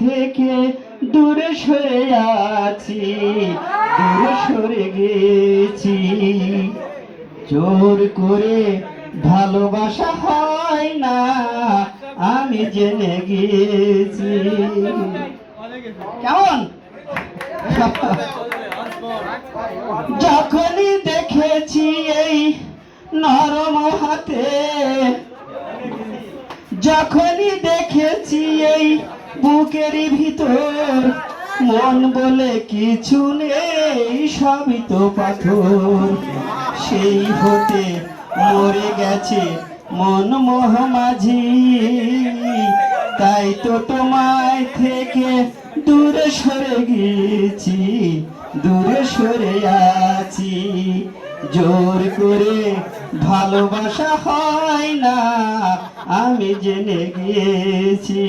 থেকে দূরে সরে আছি, দূরে সরে গেছি। জোর করে ভালোবাসা হয় না, আমি জেনে গেছি। কেমন? যখনই দেখেছি এই নরম হাতে, যখনই দেখেছি এই বুকের ভিতর, মন বলে কিছু নেই, সবই তো পাথর। সেই হতে মরে গেছে মন মোহ মাঝি, তাই তো তোমায় থেকে দূরে সরে গেছি, দূরে সরে আছি। জোর করে ভালোবাসা হয় না, আমি জেনে গিয়েছি।